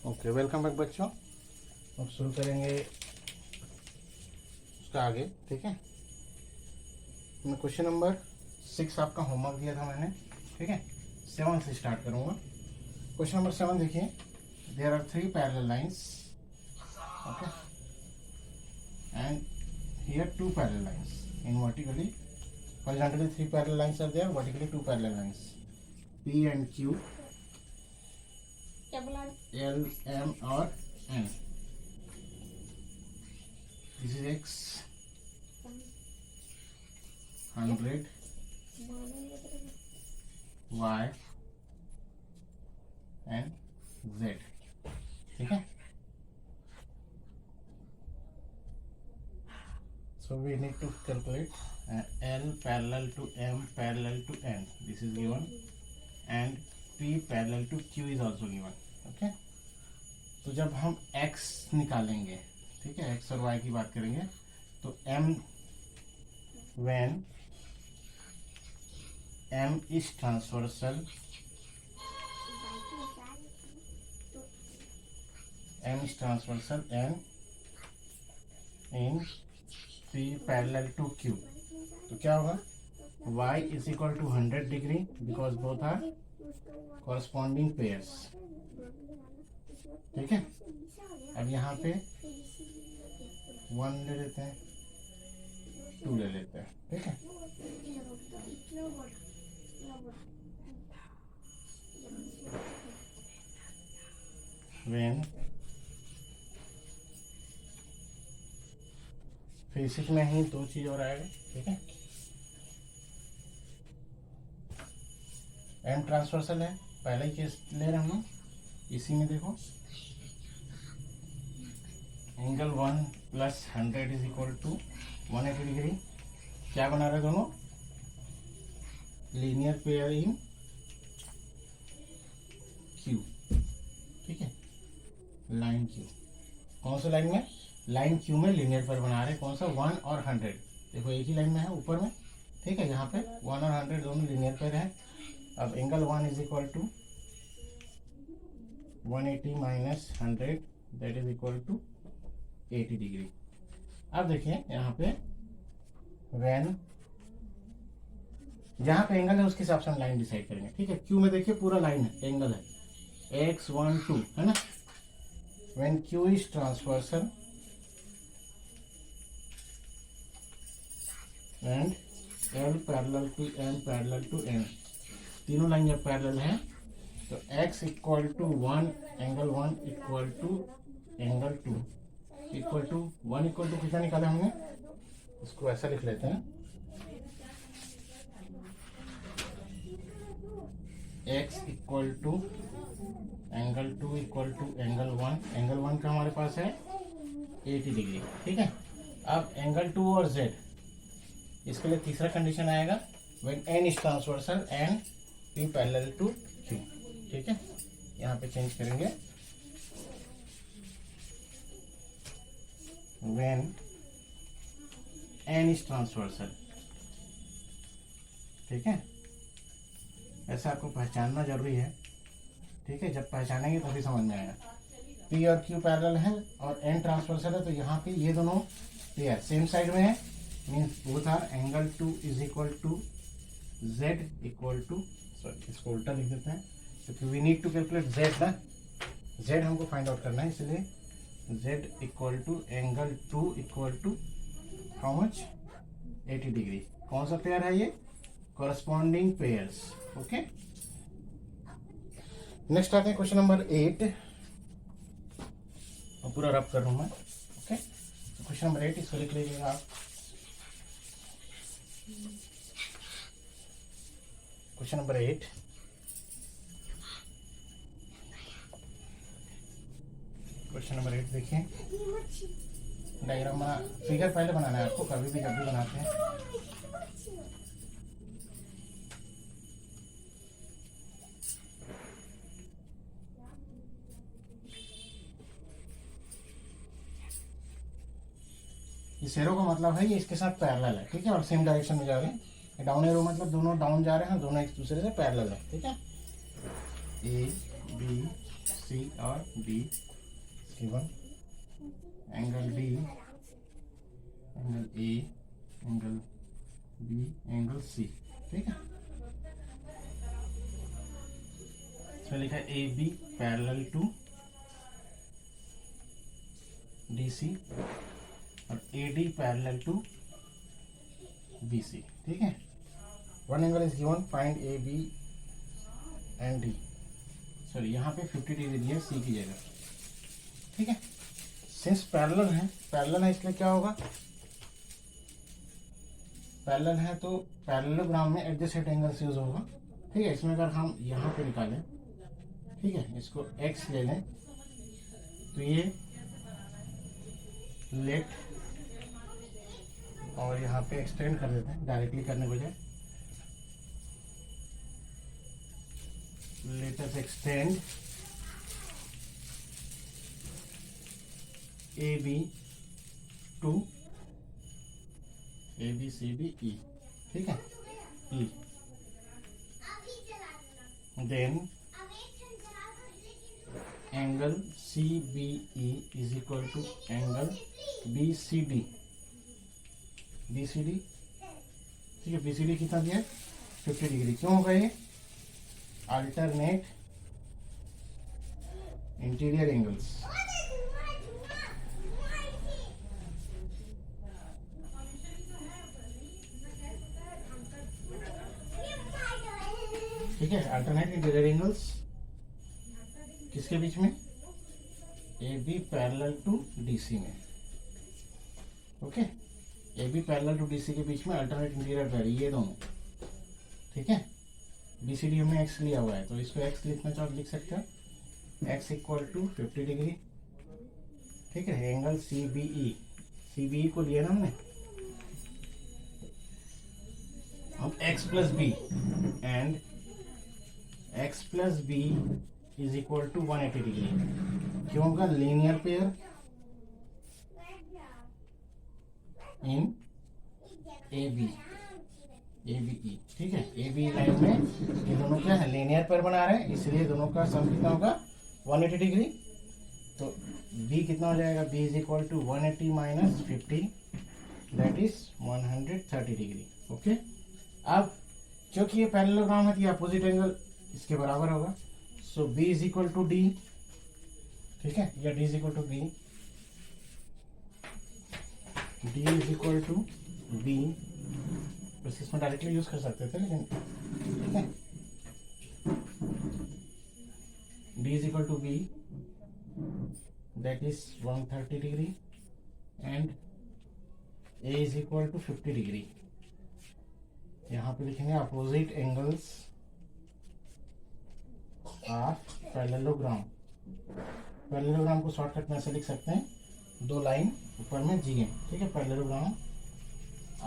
Okay, welcome back बच्चों। अब शुरू करेंगे उसका आगे। ठीक है, मैं क्वेश्चन नंबर 6 आपका होमवर्क दिया था मैंने। ठीक है, 7 से स्टार्ट करूँगा। क्वेश्चन नंबर 7 देखिए, there are 3 parallel lines, okay, and here 2 parallel lines in vertically, horizontally 3 parallel lines are there, vertically 2 parallel lines, P and Q, L, M और N. This is X, 100, Y and Z. ठीक है, so we need to calculate L parallel to M parallel to N. This is given, and P parallel to Q is also given. Okay, तो जब हम x निकालेंगे, ठीक है, x और y की बात करेंगे, तो m when m is transversal, m is transversal and in P parallel to Q, तो क्या होगा, y is equal to 100 degree because both are corresponding pairs. ठीक है, अब यहाँ पे 1 ले लेते हैं, 2 ले लेते हैं। ठीक है, when फिजिक्स में ही 2 चीज और आएगा। ठीक है, एम ट्रांसवर्सल है, पहले ही केस ले रहे हम लोग, इसी में देखो angle 1 + 100 is equal to 180 degree. क्या बना रहे दोनों, लीनियर पेयर इन क्यू। ठीक है, लाइन क्यू, कौन सा लाइन में, लाइन क्यू में लीनियर पेयर बना रहे, कौन सा, 1 और 100। देखो एक ही लाइन में है ऊपर में। ठीक है, यहाँ पे 1 और 100 दोनों लीनियर पेयर है। अब angle 1 is equal to 180 minus 100 that is equal to 80 degree. अब देखिए यहाँ पे व्हेन जहाँ पे एंगल है उसके हिसाब से हम लाइन डिसाइड करेंगे। ठीक है, क्यू में देखिए पूरा लाइन है, एंगल है x 1 2 है ना। When Q is transversal and L parallel to M parallel to N, तीनों लाइन जब पैरेलल है तो x equal to 1 angle 1 equal to angle 2 equal to 1 equal to कितना निकाला हमने, इसको ऐसा लिख लेते हैं, x equal to angle 2 equal to angle 1। Angle 1 का हमारे पास है 80 डिग्री। ठीक है, अब एंगल 2 और z, इसके लिए तीसरा कंडीशन आएगा, when n is transversal and p parallel to q। ठीक है, यहाँ पे चेंज करेंगे, when n is transversal। ठीक है, ऐसा आपको पहचानना जरूरी है। ठीक है, जब पहचानेंगे तभी समझ में आएगा। p और q पैरेलल है और n ट्रांसवर्सल है, तो यहाँ पे ये दोनों पेयर सेम साइड में है, means both are angle 2 is equal to z equal to, sorry इसको उल्टा लिख देते हैं क्योंकि we need to calculate z ना, z हमको फाइंड आउट करना है, इसलिए z equal to angle 2 equal to how much, 80 degree. कौन सा पेयर है ये, कॉरस्पॉन्डिंग पेयर्स। ओके, नेक्स्ट आते हैं क्वेश्चन नंबर 8, और पूरा रब कर रहा हूं मैं। ओके, क्वेश्चन नंबर 8 इसको लिख लीजिएगा आप। क्वेश्चन नंबर 8, क्वेश्चन नंबर 8 देखिए, डायग्राम बना, फिगर पहले बनाना है आपको, कभी भी जब भी बनाते हैं। इस एरो का मतलब है ये इसके साथ पैरेलल है। ठीक है, और सेम डायरेक्शन में जा रहे हैं। डाउन एरो मतलब दोनों डाउन जा रहे हैं, दोनों एक दूसरे से पैरेलल है। ठीक है, ए बी सी और D given, angle D, angle A, angle B, angle C. ठीक है, इसमें लिखा है A B parallel to D C और A D parallel to B C. ठीक है, one angle is given, find A B and D. Sorry, यहाँ पे 50 डिग्री दिया सी की जगह। ठीक है, सिंस पैरेलल है इसलिए क्या होगा, पैरेलल है तो पैरेललोग्राम में एडजेसेंट एंगल्स यूज होगा। ठीक है, इसमें अगर हम यहाँ पे निकालें, ठीक है, इसको x ले लें तो ये लेट और यहाँ पे एक्सटेंड कर देते हैं डायरेक्टली करने के बजाय। Let us extend A B to A B C D E. ठीक है, E, then angle C B E is equal to angle B C D. B C D, ठीक है, बी सी डी कितना दिया है 50 डिग्री। क्यों होगा ये, अल्टरनेट इंटीरियर एंगल्स। ठीक है, अल्टरनेट इंटीरियर एंगल्स किसके बीच में, A B parallel to D C में। Okay, A B parallel to D C के बीच में अल्टरनेट इंटीरियर पैर, ये दोनों। ठीक है, बी सी डी हमने एक्स लिया हुआ है तो इसको एक्स लिखना चाहो लिख सकते हैं, एक्स इक्वल टू 50 डिग्री। ठीक है, एंगल सी बी ई को लिया ना हमने, अब x plus B and x plus B is equal to 180 degree. क्यों होगा, linear pair in A B E. ठीक है, ए बी लाइन में ये दोनों क्या है, लीनियर पेयर बना रहे हैं, इसलिए दोनों का सम कितना होगा 180 डिग्री। तो b कितना हो जाएगा, b is equal to 180 minus 50 that is 130 degree. Okay, अब क्योंकि ये पैरेललोग्राम है तो ये अपोजिट एंगल इसके बराबर होगा, so b is equal to d। ठीक है, या d is equal to b, d is equal to b। बस इसमें डायरेक्टली यूज कर सकते थे लेकिन ठीक है, d is equal to b that is 130 degree and a is equal to 50 degree. यहाँ पे लिखेंगे opposite angles of parallelogram. Parallelogram को शॉर्टकट में ऐसे लिख सकते हैं, दो लाइन ऊपर में जी है। ठीक है, parallelogram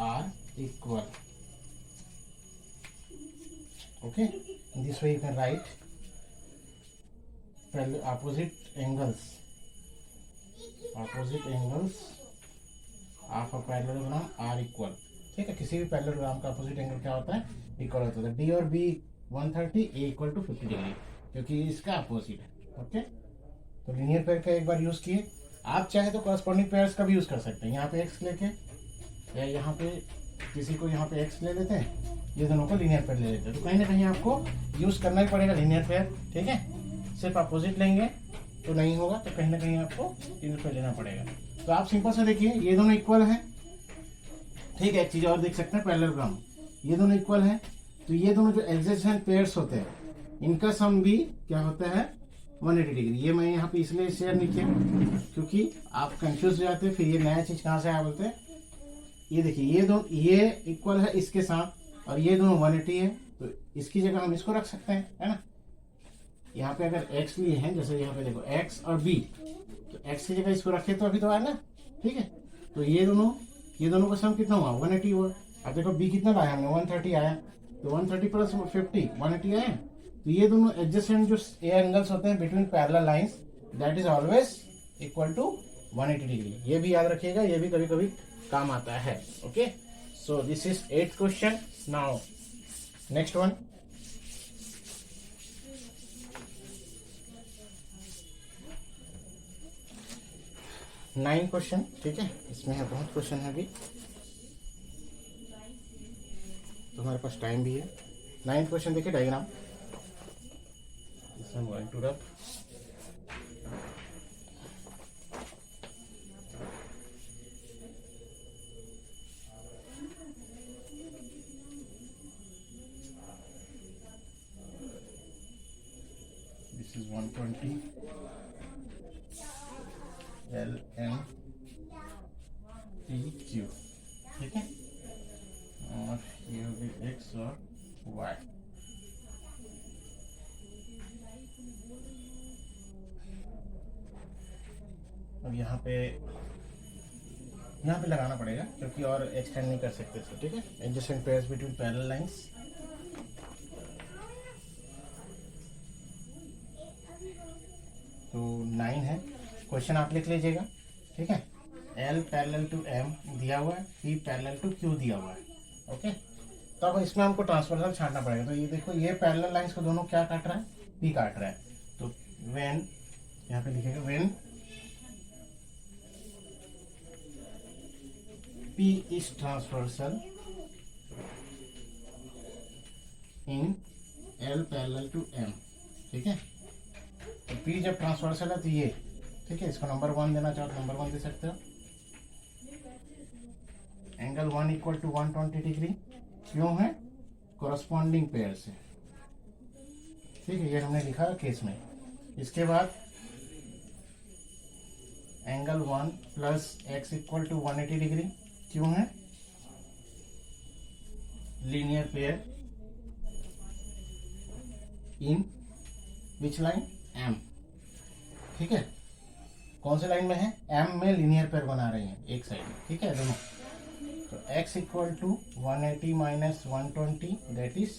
are equal. Okay, in this way you can write opposite angles of a parallelogram are equal। ठीक है, किसी भी पैरेललोग्राम का अपोजिट एंगल क्या होता है, इक्वल होता है। डी और B 130, A equal to 50 degree, क्योंकि इसका अपोजिट है। ओके, तो लीनियर पेयर का एक बार यूज किए, आप चाहे तो कॉरस्पॉन्डिंग पेयर्स का भी यूज कर सकते हैं। यहाँ पे एक्स लेके या यहाँ पे किसी को यहाँ पे एक्स ले लेते हैं, ये दोनों को लीनियर पेयर ले लेते हैं। तो कहीं ना कहीं आपको यूज करना ही पड़ेगा लीनियर पेयर। ठीक है, सिर्फ अपोजिट लेंगे तो नहीं होगा, तो कहीं ना कहीं आपको लीनियर पेयर लेना पड़ेगा। तो आप सिंपल से देखिए, ये दोनों इक्वल हैं। ठीक है, एक चीज और देख सकते हैं, पैरेललोग्राम ये दोनों इक्वल हैं, तो ये दोनों जो एडजेसेंट पेयर्स होते हैं इनका सम भी क्या होता है 180 डिग्री। ये मैं यहाँ पे इसलिए शेयर नहीं किया क्योंकि आप कंफ्यूज हो जाते हैं, फिर ये नया चीज कहाँ से आया बोलते हैं। ये देखिए, ये दोनों ये इक्वल है इसके साथ और ये दोनों 180 है, तो इसकी जगह हम इसको रख सकते हैं, है ना। यहाँ पे अगर x लिए हैं, जैसे यहाँ पे देखो x और b, तो x की जगह इसको रखे तो अभी तो आया ना। ठीक है, तो ये दोनों का सम कितना हुआ 180 हुआ। अब देखो b कितना लाया हमने 130 आया, तो 130 प्लस 50 180 आया। तो ये दोनों एडजेसेंट जो एंगल्स होते हैं between parallel lines that is always equal to 180 degree. ये भी याद रखिएगा, ये भी कभी कभी काम आता है। Okay, so this is 8th question. Now next one, 9 question, ठीक है, इसमें है बहुत क्वेश्चन है अभी, तो हमारे पास टाइम भी है। 9 क्वेश्चन देखिए डायग्राम, टू रब। This is 120 L M T Q, ठीक है, और ये होगी X और Y। अब यहाँ पे लगाना पड़ेगा क्योंकि और एक्सटेंड नहीं कर सकते इसको, ठीक है। Adjacent pairs between parallel lines, तो 9 है। क्वेश्चन आप लिख लीजिएगा, ठीक है। L पैरेलल टू M दिया हुआ है, P पैरेलल टू Q दिया हुआ है, ओके। तो अब इसमें हमको ट्रांसफर्सल छांटना पड़ेगा। तो ये देखो, ये पैरेलल लाइंस को दोनों क्या काट रहा है, P काट रहा है। तो व्हेन, यहाँ पे लिखेगा when P is transversal in L parallel to M, ठीक है। तो P जब ट्रांसवर्सल है तो ये, ठीक है, इसको नंबर 1 देना चाहो तो नंबर 1 दे सकते हो। एंगल 1 इक्वल टू 120 डिग्री, क्यों है, कोरस्पॉन्डिंग पेयर से, ठीक है, ये हमने लिखा है केस में। इसके बाद angle 1 plus x equal to 180 degree, क्यों है, linear pair in which line, M, ठीक है। कौन से लाइन में है, M में लीनियर पेयर बना रही हैं एक साइड में, ठीक है, दोनों। तो x equal to 180 minus 120 that is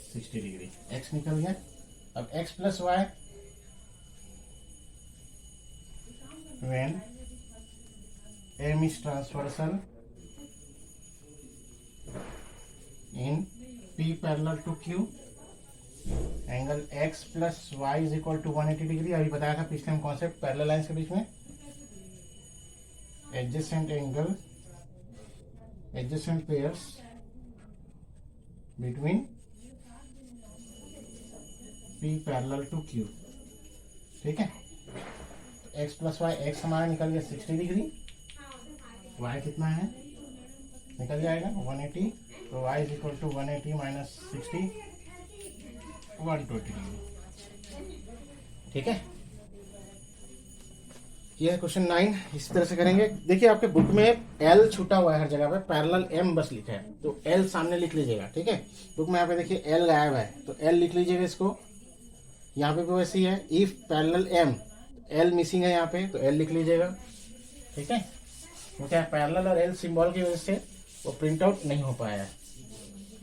60 degree, x निकल गया। अब x plus y, when M is transversal in P parallel to Q, angle x plus y is equal to 180 degree. अभी बताया था पिछले हम कॉन्सेप्ट पैरेलल लाइंस के बीच में, adjacent angle, adjacent pairs between P parallel to Q, ठीक है। x प्लस वाई, एक्स हमारा निकल गया 60 डिग्री, y कितना है, निकल जाएगा 180, तो y is equal to 180 minus 60, 120 degree, ठीक है। ये है क्वेश्चन 9, इस तरह से करेंगे। देखिए आपके बुक में L छूटा हुआ है हर जगह पे, पैरेलल M बस लिखा है, तो L सामने लिख लीजिएगा, ठीक है। बुक में यहाँ पे देखिए L गायब है, तो L लिख लीजिएगा इसको। यहाँ पे भी वैसे ही है, if parallel M, L missing है यहाँ पे, तो L लिख लीजिएगा, ठीक है। वो क्या है, पैरेलल और L सिंबल की वजह से वो प्रिंट आउट नहीं हो पाया है,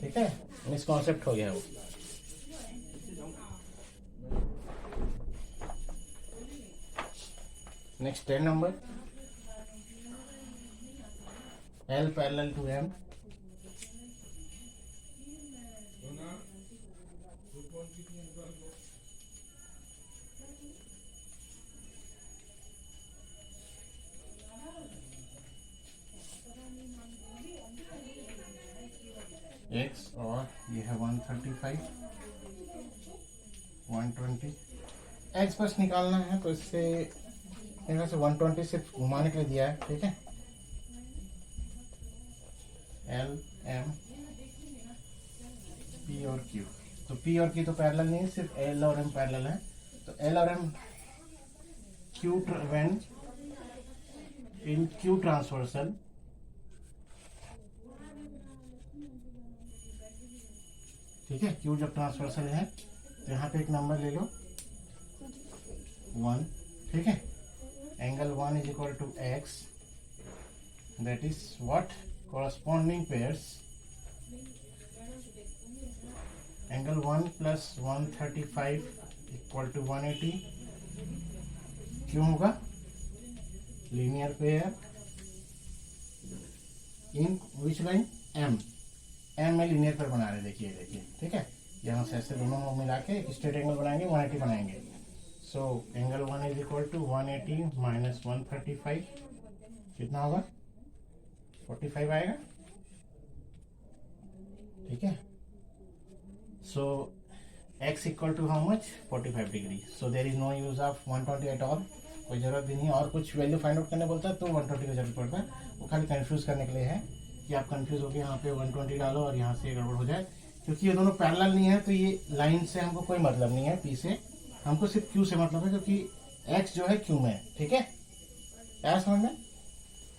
ठीक है, मिसकॉन्सेप्ट हो गया वो। Next 10 number, L parallel to M, x और ये है 135, 120, x बस निकालना है, तो इससे यहाँ से 120 सिर्फ घुमाने के लिए दिया है, ठीक है। L M P और Q, तो P और Q तो पैरेलल नहीं है, सिर्फ L और M पैरेलल है। तो L और M Q when in Q transversal, ठीक है, Q जब ट्रांसवर्सल है तो यहाँ पे एक नंबर ले लो 1, ठीक है। Angle 1 is equal to x, that is what, corresponding pairs, angle 1 plus 135 equal to 180, क्यों होगा, linear pair in which line, M में लीनियर पेयर बना रहे, देखिए, ठीक है। यहाँ से ऐसे दोनों मिला के एक स्ट्रेट एंगल बनाएंगे, 180 बनाएंगे। So angle 1 is equal to 180 minus 135, कितना होगा? 45 आएगा, ठीक है। So x equal to how much? 45 degree. So there is no use of 120 at all, कोई जरूरत भी नहीं है। और कुछ वैल्यू फाइंड आउट करने बोलता है तो 120 का जरूरत पड़ता है, वो खाली कंफ्यूज करने के लिए है कि आप कंफ्यूज होकर यहाँ पे 120 डालो और यहाँ से गड़बड़ हो जाए, क्योंकि ये दोनों पैरेलल नहीं है। तो ये लाइन से हमको कोई मतलब नहीं है, p से, हमको सिर्फ q से मतलब है, क्योंकि x जो है q में है, ठीक है यार, समझ में।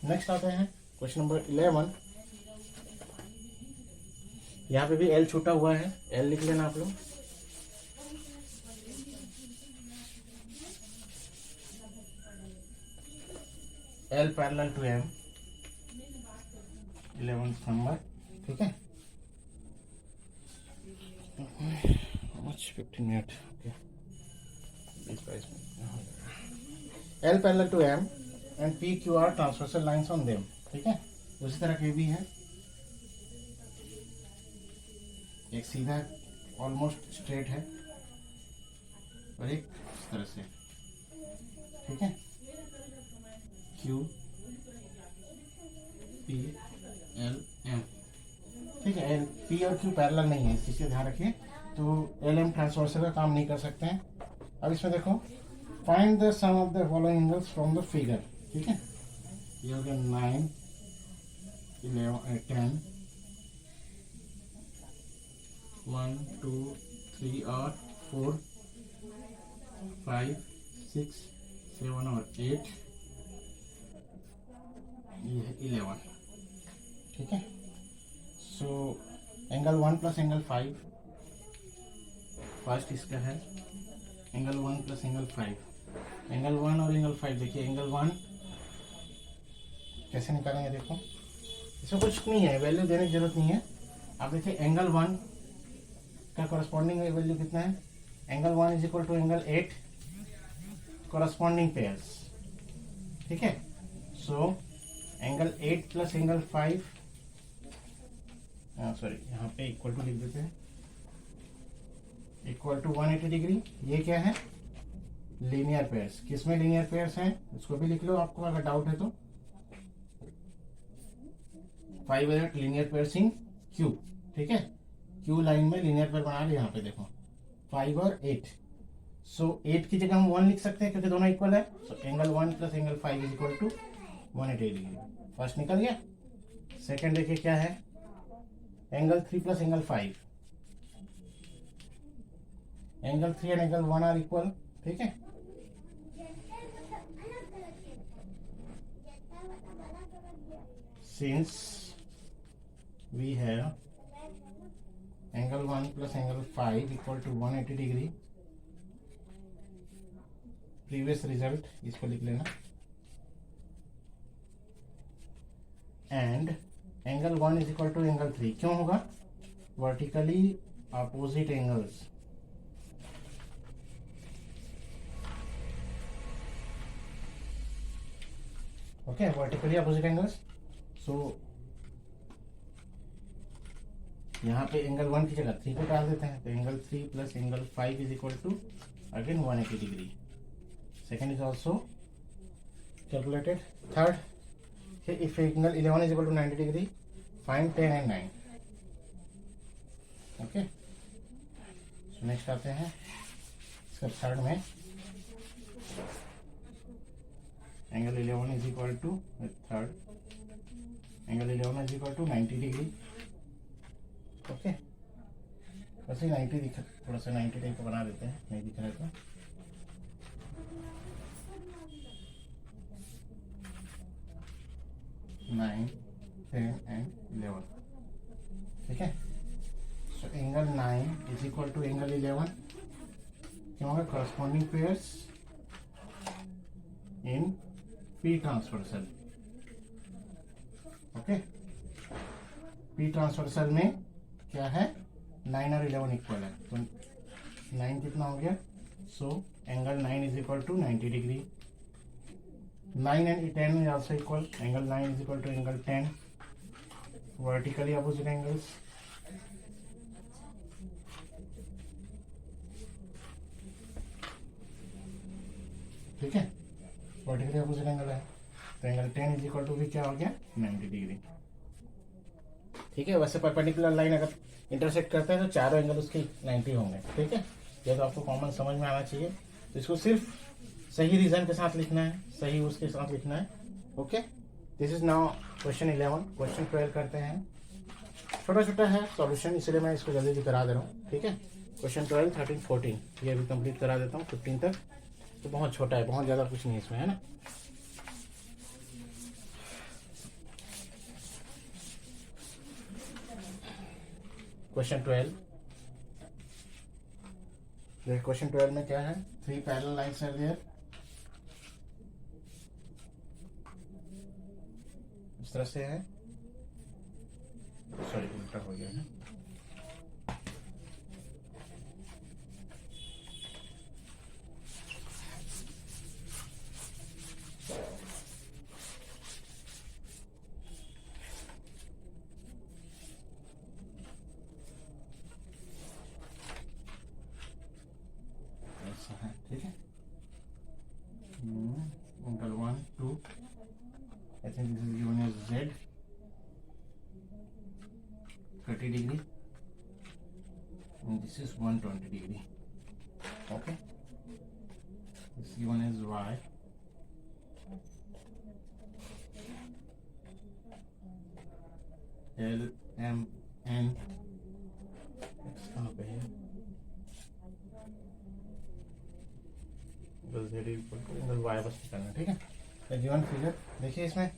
नेक्स्ट आते हैं क्वेश्चन नंबर 11। यहाँ पे भी l छूटा हुआ है, l लिख लेना आप लोग। L parallel to M, 11th number, ठीक है। 15 minute, L parallel to M and P Q R transversal lines on them, ठीक है। उसी तरह के भी है, एक सीधा ऑलमोस्ट स्ट्रेट है और एक इस तरह से, ठीक है। Q P L M, ठीक है। P और Q पैरेलल नहीं है, इस चीज़ का ध्यान रखिए। तो L M ट्रांसवर्सल का काम नहीं कर सकते हैं। अब इसमें देखो, find the sum of the following angles from the figure, ठीक है। ये हो गया 9, 11, 10, 1 2 3 और 4 5 6 7 और 8, ये है 11, ठीक है। So angle 1 plus angle 5, first इसका है एंगल 1 प्लस एंगल 5। एंगल 1 और एंगल 5 देखिए, एंगल 1 कैसे निकालेंगे, देखो इसमें कुछ नहीं है, वैल्यू देने की जरूरत नहीं है। आप देखिए एंगल 1 का कॉरस्पॉन्डिंग वैल्यू कितना है? Angle 1 is equal to angle 8 corresponding pairs, ठीक है। So angle 8 plus angle 5, sorry यहाँ पे इक्वल टू लिख देते हैं, इक्वल टू 180 डिग्री। ये क्या है? Linear pairs. किसमें लीनियर पेयर्स हैं उसको भी लिख लो आपको अगर डाउट है तो। 5 और 8 लीनियर पेयर्स इन Q, ठीक है। Q लाइन में लीनियर पेयर बना ले, यहाँ पे देखो 5 और 8। सो 8 की जगह हम 1 लिख सकते हैं क्योंकि दोनों इक्वल है। So angle 1 plus angle 5 is equal to 180 degree. First निकल गया। सेकंड देखिए क्या है, angle 3 plus angle 5। Angle 3 and angle 1 are equal, ठीक है। Since we have angle 1 plus angle 5 equal to 180 degree, previous result इसको लिख लेना, and angle 1 is equal to angle 3। क्यों होगा? Vertically opposite angles, okay, vertically opposite angles. सो यहाँ पे angle 1 की जगह 3 को डाल देते हैं, तो angle 3 plus angle 5 is equal to again 180 degree. Second is also calculated. Third, if angle 11 is equal to 90 degree, find 10 and 9, okay। so next आते हैं इसका थर्ड में, angle 11 is equal to third, angle 11 is equal to 90 degree, okay. वैसे 90 दिख, थोड़ा सा 90 type का बना देते हैं, नहीं दिख रहा था। 9, 10 and 11, ठीक है। So angle 9 is equal to angle 11, क्या होगा? Corresponding pairs in P transversal, okay. P transversal में क्या है? 9 और 11 इक्वल है, तो 9 कितना हो गया? So angle 9 is equal to 90 degree. 9 and 10 is also equal. Angle 9 is equal to angle 10. Vertically opposite angles. ठीक है, वर्टिकली अपोजिट एंगल है, तो एंगल 10 इज इक्वल टू भी क्या हो गया 90 डिग्री। ठीक है, वैसे परपेंडिकुलर लाइन अगर इंटरसेक्ट करते हैं तो चारों एंगल उसके 90 होंगे। ठीक है, ये तो आपको कॉमन समझ में आना चाहिए। तो इसको सिर्फ सही रीजन के साथ लिखना है, सही उसके साथ लिखना है। Okay, this is now question 11। Question 12 करते हैं। छोटा छोटा है सॉल्यूशन, इसलिए मैं इसको जल्दी करा दे रहा हूँ। ठीक है, क्वेश्चन 12, 13, 14 ये भी कंप्लीट करा देता हूँ 15 तक। तो बहुत छोटा है, बहुत ज़्यादा कुछ नहीं इसमें, है ना। क्वेश्चन 12, क्वेश्चन 12 में क्या है, 3 पैरेलल लाइन्स आर देयर। इस तरह से है, सॉरी उल्टा हो गया है। ठीक है, angle 1, 2, I think this is given as Z 30 degree and this is 120 degree. Okay, this given as Y, L, M, N, X कहाँ पे है, Z equal to angle Y बस निकालना। ठीक है, गिवन फिगर देखिए, इसमें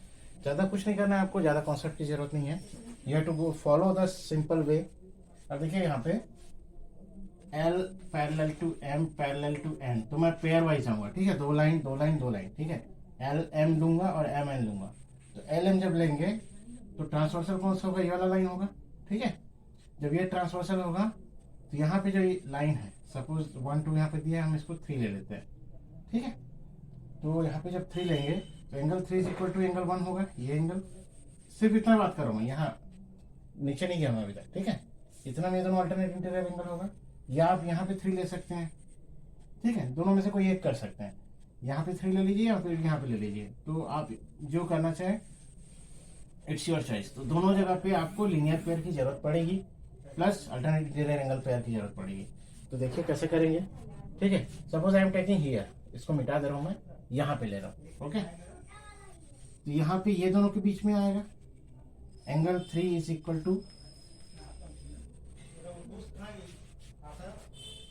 ज़्यादा कुछ नहीं करना है आपको, ज़्यादा कॉन्सेप्ट की जरूरत नहीं है। You have to go follow the simple way. अब देखिए यहाँ पे L parallel to M parallel to N, तो मैं पेयर वाइज आऊंगा। ठीक है, दो लाइन दो लाइन दो लाइन। ठीक है, L M लूंगा और M N लूंगा। तो L M जब लेंगे तो ट्रांसवर्सल कौन सा होगा, ये वाला लाइन होगा। ठीक है, जब ये ट्रांसवर्सल होगा तो यहाँ पे जो लाइन है, सपोज 1 2 यहाँ पे दिया है, हम इसको 3 ले लेते हैं। ठीक है, तो यहाँ पे जब 3 लेंगे तो angle 3 is equal to angle 1 होगा। ये एंगल, सिर्फ इतना बात कर रहा हूँ मैं, यहाँ नीचे नहीं गया मैं अभी तक। ठीक है, इतना में दोनों अल्टरनेट इंटीरियर एंगल होगा। या आप यहाँ पे 3 ले सकते हैं। ठीक है, दोनों में से कोई एक कर सकते हैं। यहाँ पे 3 ले लीजिए या फिर यहाँ पे ले लीजिए, तो आप जो करना चाहें, इट्स योर चॉइस। तो दोनों जगह पे आपको लीनियर पेयर की जरूरत पड़ेगी, plus alternate interior angle pair की जरूरत पड़ेगी। तो देखिए कैसे करेंगे। ठीक है, suppose I am taking here, इसको मिटा दे रहा हूँ मैं, यहाँ पे ले रहा हूँ। ओके, तो यहाँ पे ये दोनों के बीच में आएगा angle 3 is equal to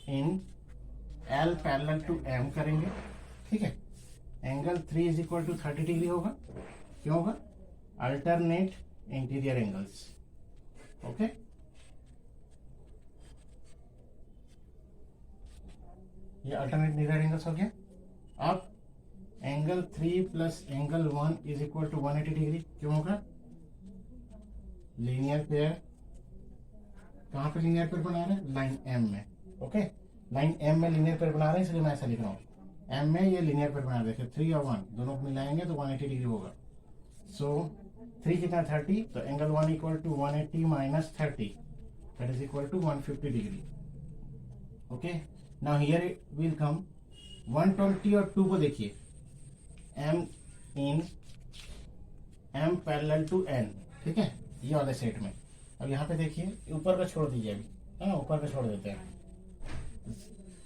in L parallel to M करेंगे। ठीक है, angle 3 is equal to 30 degree होगा। क्यों होगा, अल्टरनेट इंटीरियर एंगल्स। ओके, ये अल्टरनेट इंटीरियर एंगल्स हो गया। अब angle 3 plus angle 1 is equal to 180 degree. क्यों होगा, लीनियर पेयर। कहाँ पे लीनियर पेयर बना रहे हैं, लाइन M में। ओके, लाइन M में लीनियर पेयर बना रहे हैं, इसलिए मैं ऐसा लिख रहा हूँ। M में ये लीनियर पेयर बना रहे हैं, 3 और 1 दोनों को मिलाएंगे तो 180 डिग्री होगा। सो 3 कितना 30, तो angle 1 equal to 180 minus 30, that is equal to 150 degree. Okay, now here will come 120 और 2 को देखिए, M in M parallel to N। ठीक है, ये वाले सेट में। अब यहाँ पे देखिए, ऊपर का छोड़ दीजिए अभी, है ना, ऊपर का छोड़ देते हैं।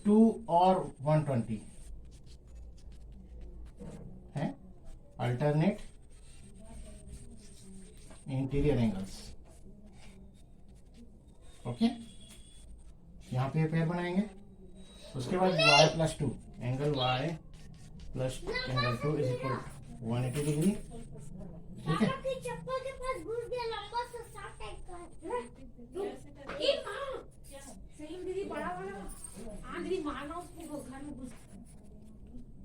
2 और 120 है अल्टरनेट इंटीरियर एंगल्स। ओके, यहाँ पे पेयर बनाएंगे। उसके बाद y plus 2, angle y plus angle 2 is equal 180 degree. ठीक है,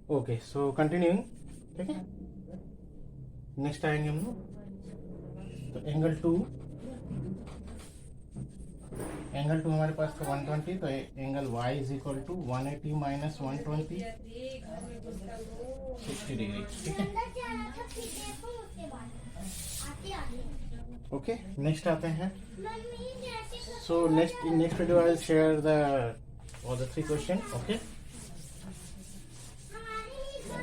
ओके, सो कंटिन्यूइंग। ठीक है, नेक्स्ट आएंगे हम लोग। तो एंगल 2 हमारे पास था 120, तो angle y is equal to 180 minus 120 60 degree. ठीक है, ओके, नेक्स्ट आते हैं। सो next video I will share the all the 3 questions. Okay.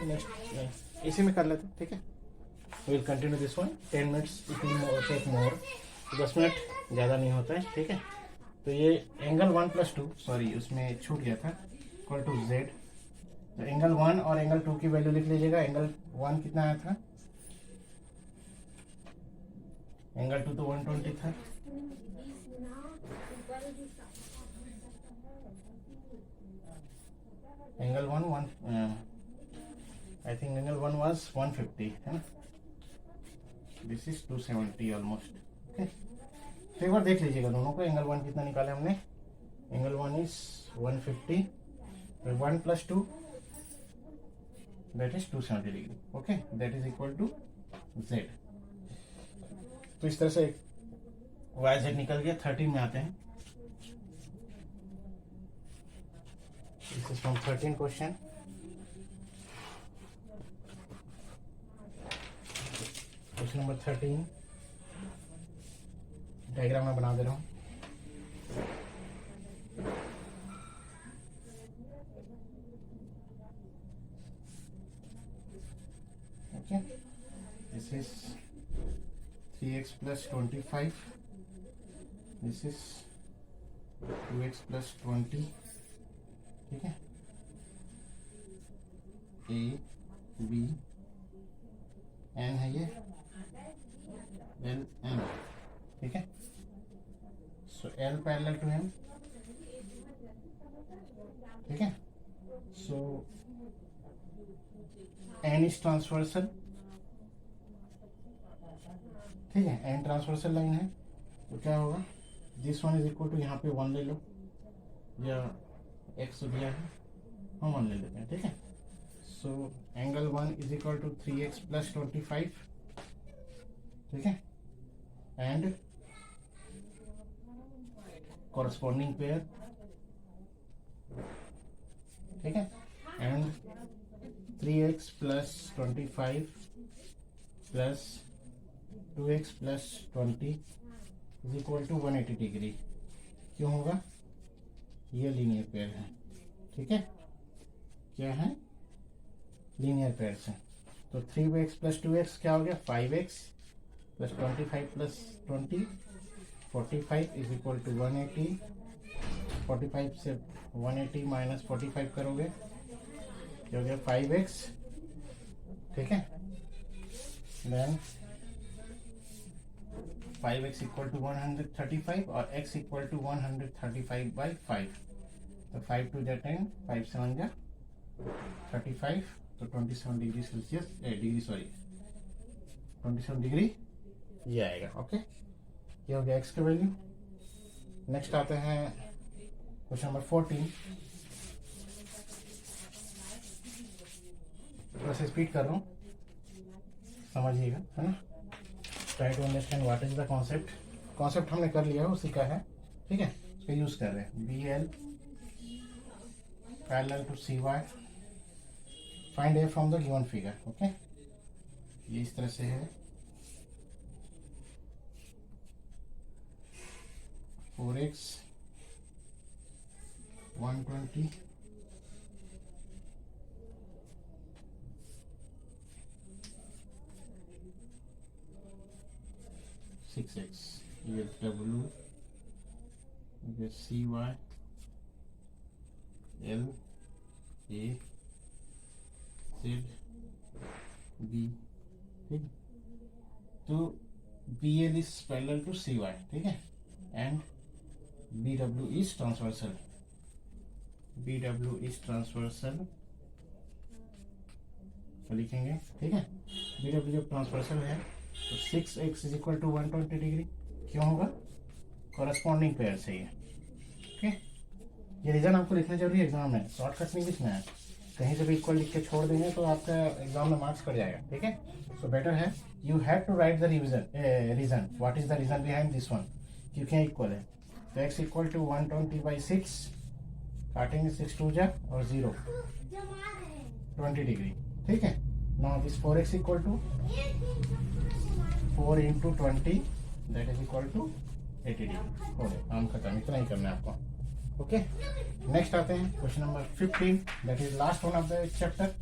Next इसी में कर लेते हैं, ठीक है। Will continue this one 10 minutes, it will take more, 10 minute ज़्यादा नहीं होता है, ठीक है। तो ये एंगल 1 + 2, सॉरी उसमें छूट गया था, इक्वल टू z। तो एंगल 1 और एंगल 2 की वैल्यू लिख लीजिएगा। एंगल 1 कितना आया था, एंगल 2 तो 120 था, angle 1 I think angle 1 was 150 है ना, दिस इज 270 ऑलमोस्ट, ओके। तो एक बार देख लीजिएगा दोनों को, एंगल 1 कितना निकाले हमने, angle 1 is 150, 1 + 2 that is 270 degree, okay, that is equal to z। तो इस तरह से YZ निकल गया। 13 में आते हैं, this is from 13 question. Question number 13 diagram में बना दे रहा हूँ। Okay, this is 3x + 25, this is 2x + 20, ठीक है। A B N है ये, L M, ठीक है। सो L पैरेलल टू M, ठीक है। सो N इज ट्रांसवर्सल, ठीक है, N ट्रांसवर्सल लाइन है। तो क्या होगा, this one is equal to, यहाँ पे 1 ले लो, या x दिया है हम 1 ले लेते हैं, ठीक है। So angle 1 is equal to 3x + 25, ठीक है, एंड कॉरस्पॉन्डिंग पेयर, ठीक है, and 3x + 25 + 2x + 20 is equal to 180 degree. क्यों होगा, ये लीनियर पेयर है, ठीक है। क्या है, लीनियर पेयर है। तो 3x + 2x क्या हो गया, 5x + 25 + 20, 45 इज इक्वल टू 180। 45 से 180 - 45 करोगे क्या हो गया, 5x, ठीक है। देन 5x इक्वल टू 135 और x इक्वल टू 135/5। तो 5 × 10, 5 × 7 = 35, तो 27 डिग्री सेल्सियस, सॉरी 27 डिग्री ये आएगा, ओके। ये हो गया x का वैल्यू। नेक्स्ट आते हैं क्वेश्चन नंबर 14। थोड़ा सा स्पीड कर रहा हूँ, समझिएगा, है ना। Try to understand what is the concept हमने कर लिया है, उसी का है, ठीक है। इसका यूज कर रहे हैं। BL parallel to CY, find A from the given figure, okay. ये इस तरह से है, 4x 120 6x, ये W, ये CY, L A Z B, ठीक। तो BL is parallel to CY, ठीक है, and BW is transversal, BW is transversal लिखेंगे, ठीक है। BW जब ट्रांसवर्सल है तो 6x is equal to 120 degree. क्यों होगा, कॉरस्पॉन्डिंग पेयर से ये, ओके। ये रीजन आपको लिखना जरूरी है एग्जाम में, शॉर्टकट नहीं लिखना है। कहीं से भी इक्वल लिख के छोड़ देंगे तो आपका एग्जाम में मार्क्स कट जाएगा, ठीक है। सो बेटर है you have to write the reason, what is the reason behind this one, क्योंकि इक्वल है। तो x इक्वल टू 120/6, काटेंगे 6 2 जा और 0, 20 डिग्री, ठीक है। Now this 4x equal to 4 × 20 that is equal to 80 degree. हो गया, काम खत्म, इतना ही करना है आपको, ओके। नेक्स्ट आते हैं question number 15, that is last one of the chapter.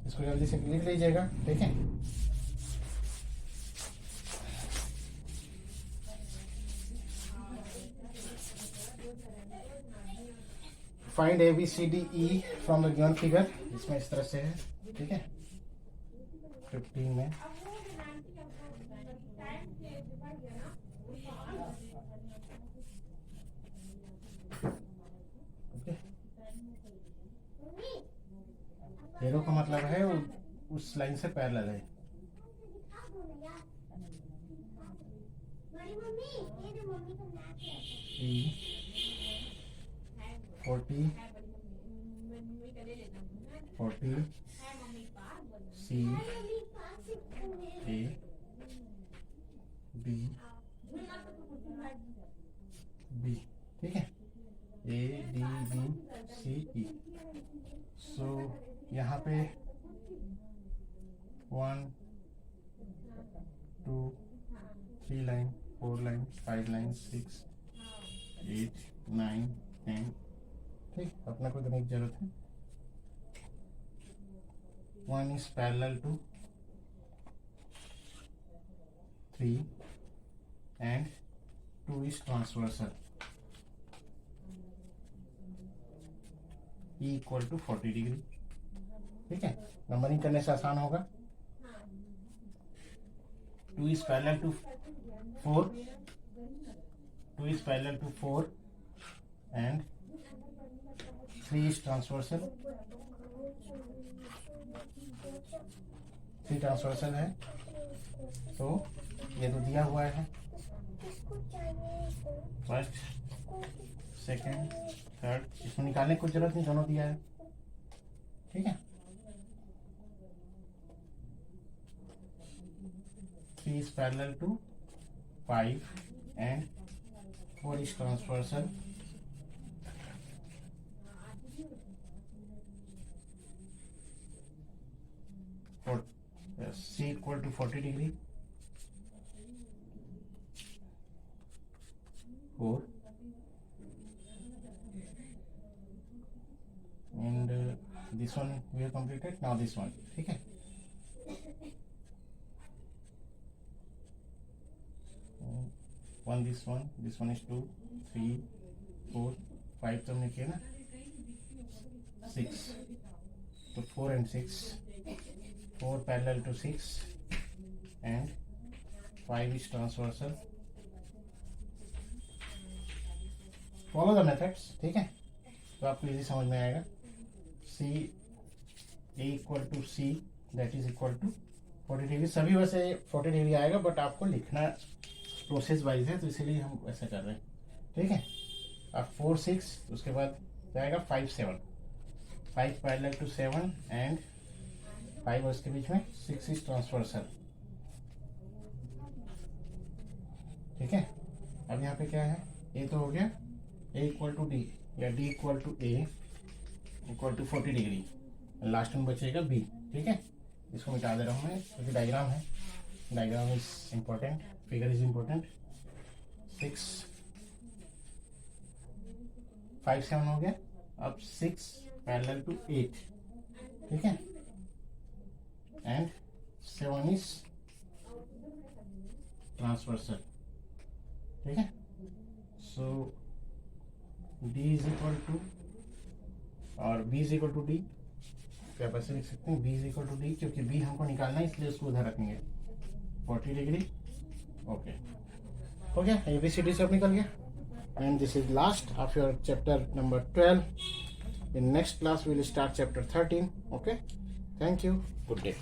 इसको जल्दी से लिख लीजिएगा, ठीक है। Find ABCDE from the given figure, इसमें इस तरह से है, ठीक है। 15 में एरो का मतलब है उस लाइन से पैरेलल है। E 40 40 C A B B, ठीक है। A D B C E। सो यहाँ पे 1 2 3 लाइन, 4 लाइन, 5 लाइन, 6 8 9 10, ठीक। अपना को देने की जरूरत है। 1 is parallel to 3 and 2 is transversal। E equal to 40 degree, ठीक है। नंबरिंग करने से आसान होगा। 2 is parallel to 4, 2 is parallel to 4 and 3 is transversal, 3 transversal है। तो ये तो दिया हुआ है, फर्स्ट सेकंड थर्ड, इसमें निकालने की कुछ जरूरत नहीं, दोनों दिया है, ठीक है। 3 is parallel to 5 and 4 is transversal, C equal to 40 degree, 4 and this one we have completed. Now this one, ठीक है। this one is 2 3 4 5 तो हमने किया ना, 6, तो 4 and 6, 4 parallel to 6 and 5 is transversal। Follow the methods, ठीक है। तो आपको इजी समझ में आएगा। C A equal to C that is equal to 40 degree. सभी वैसे 40 डिग्री आएगा, बट आपको लिखना प्रोसेस वाइज है, तो इसीलिए हम ऐसा कर रहे हैं, ठीक है। अब 4 6, उसके बाद जाएगा 5 7, 5 पैरेलल टू 7 एंड 5 और इसके बीच में 6 इज ट्रांसवर्सल, ठीक है। अब यहाँ पे क्या है, A तो हो गया, A इक्वल टू D या D equal to A equal to 40 degree. Last में बचेगा B, ठीक है। इसको मिटा दे रहा हूँ मैं, क्योंकि डायग्राम है, diagram is important, figure is important. 6 5 7 हो गया। अब 6 पैरेलल टू 8, ठीक है, एंड 7 इज ट्रांसवर्सल, ठीक है। सो D इज इक्वल टू और B is equal to D, क्या आप ऐसे लिख सकते हैं, B is equal to D, क्योंकि B हमको निकालना है, इसलिए उसको उधर रखेंगे। 40 डिग्री, ओके, हो गया। ABCD सब निकल गया। And this is last of your chapter number 12। In next class we will start chapter 13। Okay, thank you, good day.